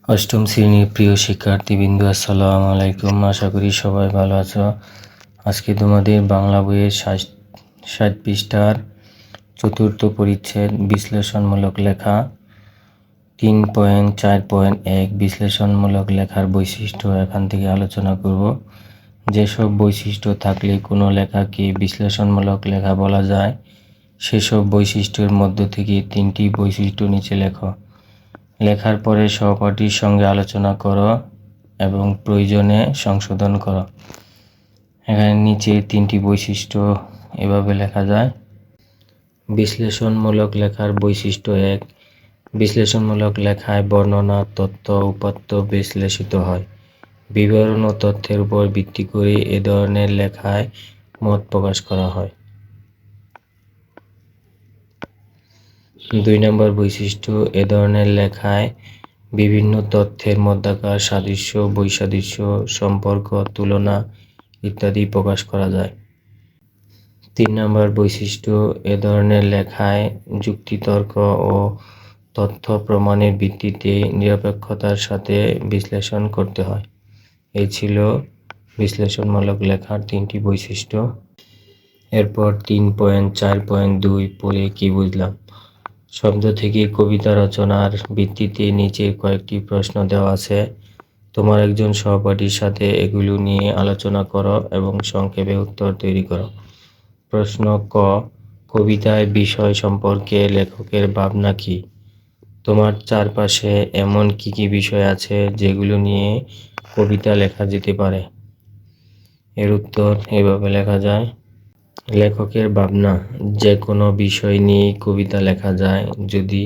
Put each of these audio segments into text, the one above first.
অষ্টম শ্রেণীর প্রিয় শিক্ষার্থীবৃন্দ, আসসালামু আলাইকুম। আশা করি সবাই ভালো আছো। আজকে তোমাদের বাংলা বইয়ের 60 পৃষ্ঠার চতুর্থ পরিচ্ছেদ বিশ্লেষণমূলক লেখা 3.4.1 বিশ্লেষণমূলক লেখার বৈশিষ্ট্য এখান থেকে আলোচনা করব। যেসব বৈশিষ্ট্য থাকলে কোনো লেখাকে বিশ্লেষণমূলক লেখা বলা যায়, সেসব বৈশিষ্ট্যের মধ্য থেকে 3টি বৈশিষ্ট্য নিচে লেখো। লেখার পরে সহপাঠীর সঙ্গে আলোচনা করো এবং প্রয়োজনে সংশোধন করো। এখানে নিচে 3টি বৈশিষ্ট্য এভাবে লেখা যায়। বিশ্লেষণমূলক লেখার বৈশিষ্ট্য 1। বিশ্লেষণমূলক লেখায় বর্ণনা, তথ্য, উপাত্ত বিশ্লেষিত হয়। বিবরণ ও তথ্যের উপর ভিত্তি করে এ ধরনের লেখায় মত প্রকাশ করা হয়। 2 নম্বর বৈশিষ্ট্য, এ ধরনের লেখায় বিভিন্ন তথ্যের মধ্যকার সাদৃশ্য, বৈসাদৃশ্য, সম্পর্ক, তুলনা ইত্যাদি প্রকাশ করা যায়। 3 নম্বর বৈশিষ্ট্য, এ ধরনের লেখায় যুক্তিতর্ক ও তথ্য প্রমাণের ভিত্তিতে নিরপেক্ষতার সাথে বিশ্লেষণ করতে হয়। এই ছিল বিশ্লেষণমূলক লেখার 3টি বৈশিষ্ট্য। এরপর 3.4.2 পড়ে কি বুঝলাম। শব্দ থেকে কবিতা রচনার ভিত্তিতে নিচে কয়েকটি প্রশ্ন দেওয়া আছে। তোমার একজন সহপাঠীর সাথে এগুলো নিয়ে আলোচনা করো এবং সংক্ষেপে উত্তর তৈরি করো। প্রশ্ন ক, কবিতায় বিষয় সম্পর্কে লেখকের ভাবনা কি? তোমার চারপাশে এমন কি কি বিষয় আছে যেগুলো নিয়ে কবিতা লেখা যেতে পারে? এর উত্তর এভাবে লেখা যায়। লেখকের ভাবনা, যে কোনো বিষয় নিয়ে কবিতা লেখা যায় যদি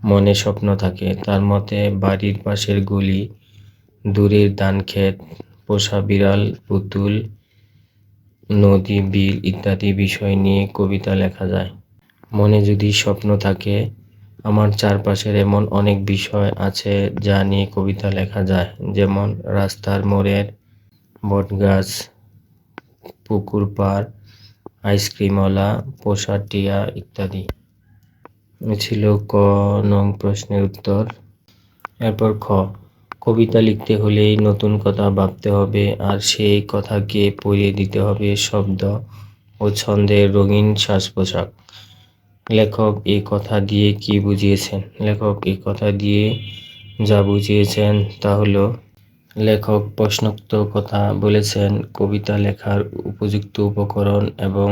মনে স্বপ্ন থাকে। তার মতে বাড়ির পাশের গলি, দূরের ধানক্ষেত, পোষা বিড়াল, পুতুল, নদী, বিল ইত্যাদি বিষয় নিয়ে কবিতা লেখা যায়। মনে যদি স্বপ্ন থাকে, আমার চারপাশের এমন অনেক বিষয় আছে যা নিয়ে কবিতা লেখা যায়, যেমন রাস্তার মোড়ের বটগাছ, পুকুর পাড়, আইসক্রিমওয়ালা, পোষা টিয়া ইত্যাদি। ছিল ক নং প্রশ্নের উত্তর। এরপর খ, কবিতা লিখতে হলেই নতুন কথা ভাবতে হবে আর সেই কথাকে পরিয়ে দিতে হবে শব্দ ও ছন্দের রঙিন সাজ পোশাক। লেখক এই কথা দিয়ে কি বুঝিয়েছেন? লেখক এই কথা দিয়ে যা বুঝিয়েছেন তা হলো, লেখক প্রশ্নোক্ত কথা বলেছেন কবিতা লেখার উপযুক্ত উপকরণ এবং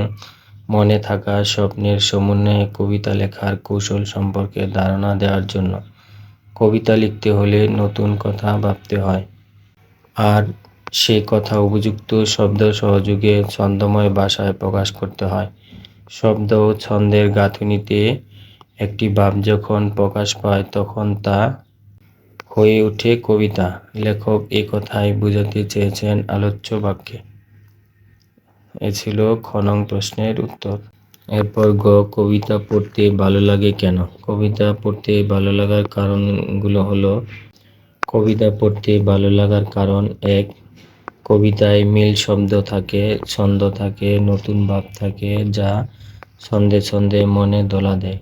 মনে থাকা স্বপ্নের সমন্বয়ে কবিতা লেখার কৌশল সম্পর্কে ধারণা দেওয়ার জন্য। কবিতা লিখতে হলে নতুন কথা ভাবতে হয় আর সে কথা উপযুক্ত শব্দ সহযোগে ছন্দময় ভাষায় প্রকাশ করতে হয়। শব্দ ও ছন্দের গাঁথুনিতে একটি ভাব যখন প্রকাশ পায় তখন তা হয়ে ওঠে কবিতা। লেখক এ কথাই বোঝাতে চেয়েছেন আলোচ্য বাক্যে। এ ছিল খ নং প্রশ্নের উত্তর। এরপর গ, কবিতা পড়তে ভালো লাগে কেন? কবিতা পড়তে ভালো লাগার কারণগুলো হলো, কবিতা পড়তে ভালো লাগার কারণ 1, কবিতায় মিল শব্দ থাকে, ছন্দ থাকে, নতুন ভাব থাকে যা ছন্দে ছন্দে মনে দোলা দেয়।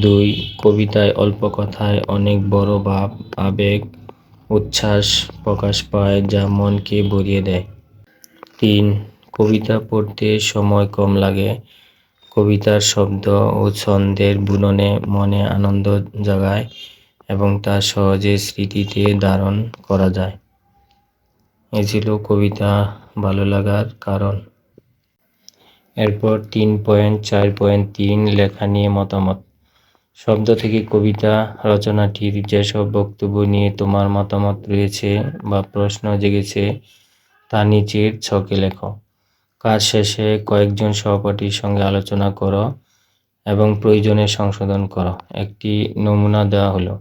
2, কবিতায় অল্প কথায় অনেক বড় ভাব, আবেগ, উচ্ছ্বাস প্রকাশ পায় যা মনকে ভরিয়ে দেয়। 3, কবিতা পড়তে সময় কম লাগে। কবিতার শব্দ ও ছন্দের বুননে মনে আনন্দ জাগায় এবং তা সহজে স্মৃতিতে ধারণ করা যায়। এ ছিল কবিতা ভালো লাগার কারণ। এরপর 3.4.3 লেখা নিয়ে মতামত। শব্দ থেকে কবিতা রচনাটির যেসব বক্তব্য নিয়ে তোমার মতামত রয়েছে বা প্রশ্ন জেগেছে তা নিচের ছকে লেখো। কাজ শেষে কয়েকজন সহপাঠীর সঙ্গে আলোচনা করো এবং প্রয়োজনে সংশোধন করো। একটি নমুনা দেওয়া হলো।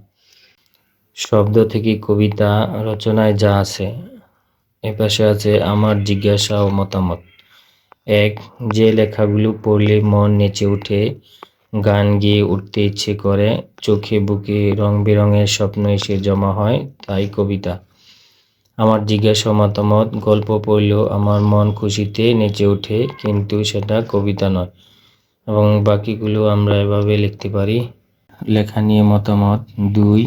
শব্দ থেকে কবিতা রচনায় যা আছে, এপাশে আছে আমার জিজ্ঞাসা ও মতামত। 1, যে লেখাগুলো পড়লে মন নেচে ওঠে, গান গেয়ে উঠতে ইচ্ছে করে, চোখে বুকে রং বেরঙের স্বপ্ন এসে জমা হয়, তাই কবিতা। আমার জিজ্ঞাসা ও মতামত, গল্প পড়লেও আমার মন খুশিতে নেচে ওঠে কিন্তু সেটা কবিতা নয়। এবং বাকিগুলো আমরা এভাবে লিখতে পারি। লেখা নিয়ে মতামত। 2,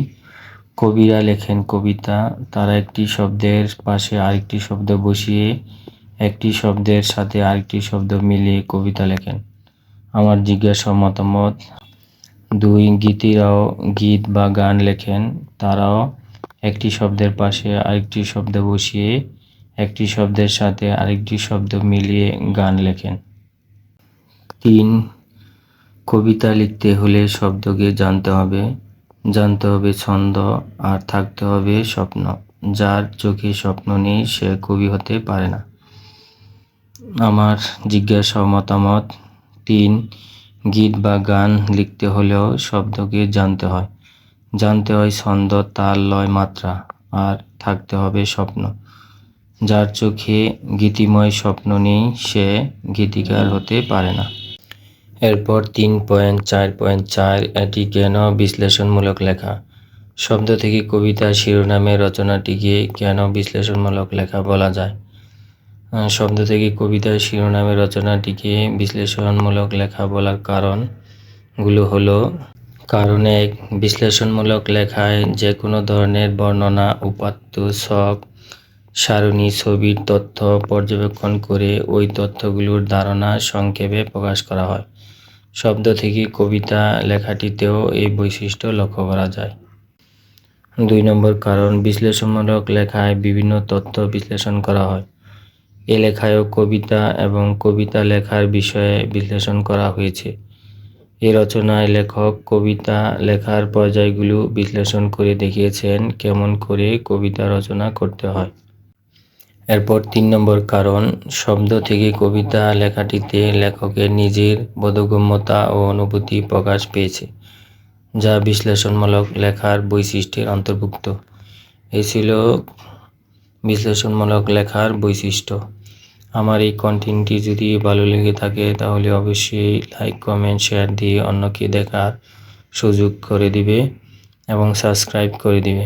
কবিরা লেখেন কবিতা, তারা একটি শব্দের পাশে আরেকটি শব্দ বসিয়ে একটি শব্দের সাথে আরেকটি শব্দ মিলিয়ে কবিতা লেখেন। আমার জিজ্ঞাসা মতামত: 2 গীতিরাও গীত বা গান লেখেন, তারাও একটি শব্দের পাশে আরেকটি শব্দ বসিয়ে একটি শব্দের সাথে আরেকটি শব্দ মিলিয়ে গান লেখেন। 3 কবিতা লিখতে হলে শব্দকে জানতে হবে ছন্দ, আর থাকতে হবে স্বপ্ন। যার চোখে স্বপ্ন নেই সে কবি হতে পারে না। আমার জিজ্ঞাসা মতামত: 3 গীত বা গান লিখতে হলেও শব্দকে জানতে হয় ছন্দ, তাল, লয়, মাত্রা, আর থাকতে হবে স্বপ্ন। যার চোখে গীতিময় স্বপ্ন নেই সে গীতিকার হতে পারে না। এরপর 3.4.4 এটি কেন বিশ্লেষণমূলক লেখা। শব্দ থেকে কবিতা শিরোনামে রচনাটিকে কেন বিশ্লেষণমূলক লেখা বলা যায়? শব্দ থেকে কবিতার শিরোনামে রচনাটিকে বিশ্লেষণমূলক লেখা বলার কারণগুলো হলো: কারণ 1, বিশ্লেষণমূলক লেখায় যে কোনো ধরনের বর্ণনা, উপাত্ত, ছক, সারণী, ছবির তথ্য পর্যবেক্ষণ করে ওই তথ্যগুলোর ধারণা সংক্ষেপে প্রকাশ করা হয়। শব্দ থেকে কবিতা লেখাটিতেও এই বৈশিষ্ট্য লক্ষ্য করা যায়। 2 নম্বর কারণ, বিশ্লেষণমূলক লেখায় বিভিন্ন তথ্য বিশ্লেষণ করা হয়। এ লেখায়ও কবিতা এবং কবিতা লেখার বিষয়ে বিশ্লেষণ করা হয়েছে। এই রচনায় লেখক কবিতা লেখার পর্যায়গুলো বিশ্লেষণ করে দেখিয়েছেন কেমন করে কবিতা রচনা করতে হয়। এরপর 3 নম্বর কারণ, শব্দ থেকে কবিতা লেখাটিতে লেখকের নিজের বোধগম্যতা ও অনুভূতি প্রকাশ পেয়েছে, যা বিশ্লেষণমূলক লেখার বৈশিষ্ট্যের অন্তর্ভুক্ত। এই ছিল বিশ্লেষণমূলক লেখার বৈশিষ্ট্য। আমার এই কন্টেন্টটি যদি ভালো লেগে থাকে তাহলে অবশ্যই লাইক, কমেন্ট, শেয়ার দিয়ে অন্যকে দেখার সুযোগ করে দিবে এবং সাবস্ক্রাইব করে দিবে।